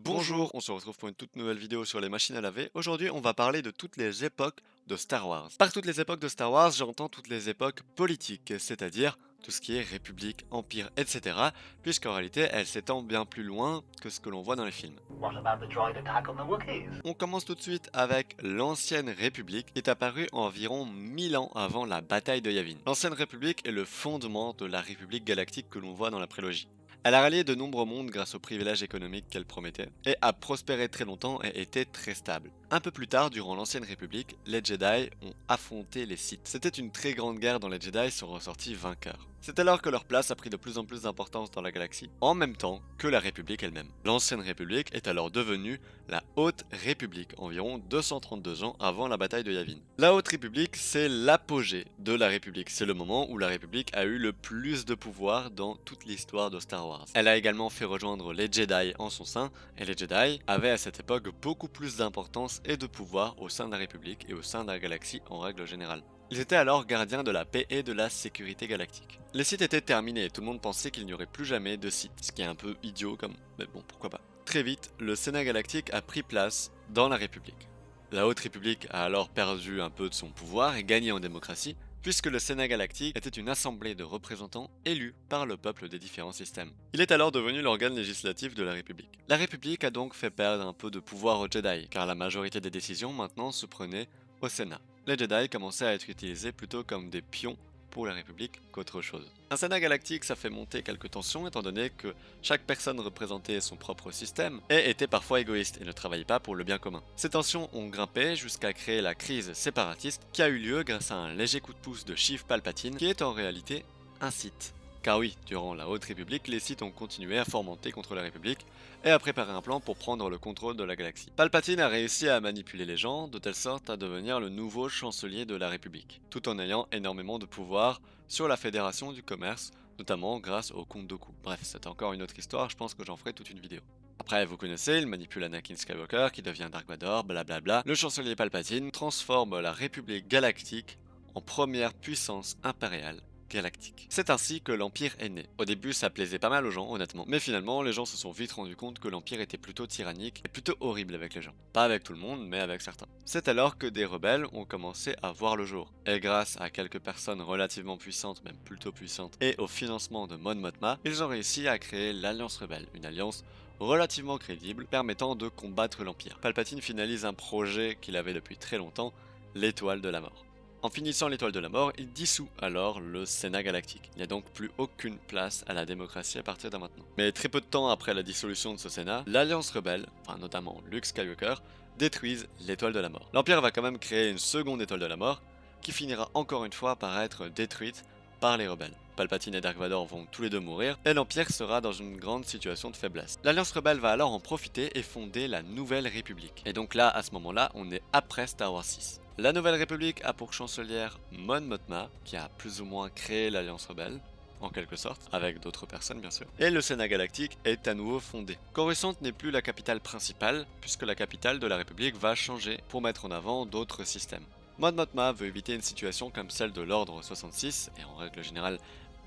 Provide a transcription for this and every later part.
Bonjour, on se retrouve pour une toute nouvelle vidéo sur les machines à laver. Aujourd'hui, on va parler de toutes les époques de Star Wars. Par toutes les époques de Star Wars, j'entends toutes les époques politiques, c'est-à-dire tout ce qui est République, Empire, etc. Puisqu'en réalité, elle s'étend bien plus loin que ce que l'on voit dans les films. What about the droid attack on the Wookiees? On commence tout de suite avec l'Ancienne République, qui est apparue environ 1000 ans avant la bataille de Yavin. L'Ancienne République est le fondement de la République galactique que l'on voit dans la prélogie. Elle a rallié de nombreux mondes grâce aux privilèges économiques qu'elle promettait, et a prospéré très longtemps et été très stable. Un peu plus tard, durant l'Ancienne République, les Jedi ont affronté les Sith. C'était une très grande guerre dont les Jedi sont ressortis vainqueurs. C'est alors que leur place a pris de plus en plus d'importance dans la galaxie, en même temps que la République elle-même. L'Ancienne République est alors devenue la Haute République, environ 232 ans avant la bataille de Yavin. La Haute République, c'est l'apogée de la République. C'est le moment où la République a eu le plus de pouvoir dans toute l'histoire de Star Wars. Elle a également fait rejoindre les Jedi en son sein, et les Jedi avaient à cette époque beaucoup plus d'importance et de pouvoir au sein de la République et au sein de la galaxie en règle générale. Ils étaient alors gardiens de la paix et de la sécurité galactique. Les Sith étaient terminés et tout le monde pensait qu'il n'y aurait plus jamais de Sith, ce qui est un peu idiot comme... mais bon, pourquoi pas. Très vite, le Sénat galactique a pris place dans la République. La Haute République a alors perdu un peu de son pouvoir et gagné en démocratie, puisque le Sénat galactique était une assemblée de représentants élus par le peuple des différents systèmes. Il est alors devenu l'organe législatif de la République. La République a donc fait perdre un peu de pouvoir aux Jedi, car la majorité des décisions maintenant se prenaient au Sénat. Les Jedi commençaient à être utilisés plutôt comme des pions pour la République qu'autre chose. Un Sénat galactique, ça fait monter quelques tensions étant donné que chaque personne représentait son propre système et était parfois égoïste et ne travaillait pas pour le bien commun. Ces tensions ont grimpé jusqu'à créer la crise séparatiste qui a eu lieu grâce à un léger coup de pouce de Sheev Palpatine qui est en réalité un Sith. Car oui, durant la Haute République, les Sith ont continué à fomenter contre la République et à préparer un plan pour prendre le contrôle de la galaxie. Palpatine a réussi à manipuler les gens de telle sorte à devenir le nouveau chancelier de la République, tout en ayant énormément de pouvoir sur la Fédération du Commerce, notamment grâce au Comte Dooku. Bref, c'est encore une autre histoire, je pense que j'en ferai toute une vidéo. Après, vous connaissez, il manipule Anakin Skywalker qui devient Dark Vador, blablabla. Le chancelier Palpatine transforme la République galactique en première puissance impériale galactique. C'est ainsi que l'Empire est né. Au début, ça plaisait pas mal aux gens, honnêtement. Mais finalement, les gens se sont vite rendus compte que l'Empire était plutôt tyrannique et plutôt horrible avec les gens. Pas avec tout le monde, mais avec certains. C'est alors que des rebelles ont commencé à voir le jour. Et grâce à quelques personnes relativement puissantes, même plutôt puissantes, et au financement de Mon Mothma, ils ont réussi à créer l'Alliance Rebelle, une alliance relativement crédible, permettant de combattre l'Empire. Palpatine finalise un projet qu'il avait depuis très longtemps, l'Étoile de la Mort. En finissant l'Étoile de la Mort, il dissout alors le Sénat galactique. Il n'y a donc plus aucune place à la démocratie à partir de maintenant. Mais très peu de temps après la dissolution de ce Sénat, l'Alliance rebelle, enfin notamment Luke Skywalker, détruisent l'Étoile de la Mort. L'Empire va quand même créer une seconde Étoile de la Mort, qui finira encore une fois par être détruite par les rebelles. Palpatine et Dark Vador vont tous les deux mourir, et l'Empire sera dans une grande situation de faiblesse. L'Alliance rebelle va alors en profiter et fonder la Nouvelle République. Et donc là, à ce moment-là, on est après Star Wars 6. La Nouvelle République a pour chancelière Mon Mothma, qui a plus ou moins créé l'Alliance rebelle, en quelque sorte, avec d'autres personnes bien sûr. Et le Sénat galactique est à nouveau fondé. Coruscant n'est plus la capitale principale, puisque la capitale de la République va changer pour mettre en avant d'autres systèmes. Mon Mothma veut éviter une situation comme celle de l'Ordre 66, et en règle générale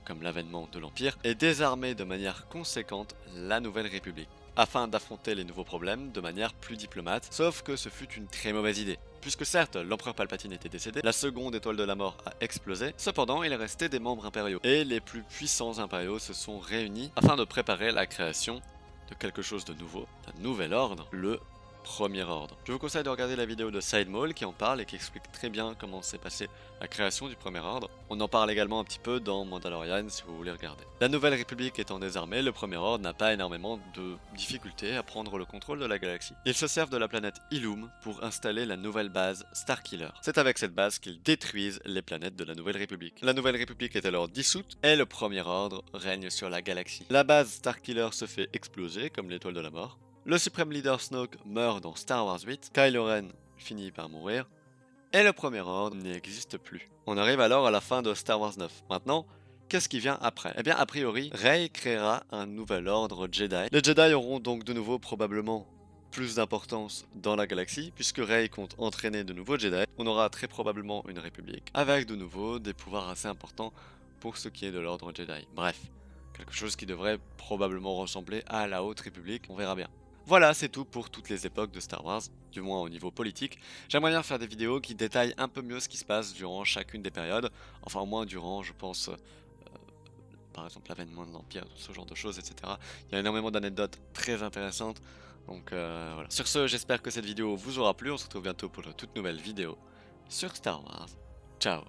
comme l'avènement de l'Empire, et désarmer de manière conséquente la Nouvelle République, afin d'affronter les nouveaux problèmes de manière plus diplomate, sauf que ce fut une très mauvaise idée. Puisque certes, l'empereur Palpatine était décédé, la seconde étoile de la mort a explosé, cependant il restait des membres impériaux, et les plus puissants impériaux se sont réunis afin de préparer la création de quelque chose de nouveau, d'un nouvel ordre, le Premier Ordre. Je vous conseille de regarder la vidéo de Sidemall qui en parle et qui explique très bien comment s'est passée la création du Premier Ordre. On en parle également un petit peu dans Mandalorian si vous voulez regarder. La Nouvelle République étant désarmée, le Premier Ordre n'a pas énormément de difficultés à prendre le contrôle de la galaxie. Ils se servent de la planète Ilum pour installer la nouvelle base Starkiller. C'est avec cette base qu'ils détruisent les planètes de la Nouvelle République. La Nouvelle République est alors dissoute et le Premier Ordre règne sur la galaxie. La base Starkiller se fait exploser comme l'Étoile de la Mort. Le suprême leader Snoke meurt dans Star Wars 8, Kylo Ren finit par mourir, et le Premier Ordre n'existe plus. On arrive alors à la fin de Star Wars 9. Maintenant, qu'est-ce qui vient après? Eh bien, a priori, Rey créera un nouvel ordre Jedi. Les Jedi auront donc de nouveau probablement plus d'importance dans la galaxie, puisque Rey compte entraîner de nouveaux Jedi. On aura très probablement une république, avec de nouveau des pouvoirs assez importants pour ce qui est de l'ordre Jedi. Bref, quelque chose qui devrait probablement ressembler à la Haute République, on verra bien. Voilà, c'est tout pour toutes les époques de Star Wars, du moins au niveau politique. J'aimerais bien faire des vidéos qui détaillent un peu mieux ce qui se passe durant chacune des périodes, enfin au moins durant, je pense, par exemple l'avènement de l'Empire, ce genre de choses, etc. Il y a énormément d'anecdotes très intéressantes, donc voilà. Sur ce, j'espère que cette vidéo vous aura plu, on se retrouve bientôt pour une toute nouvelle vidéo sur Star Wars. Ciao.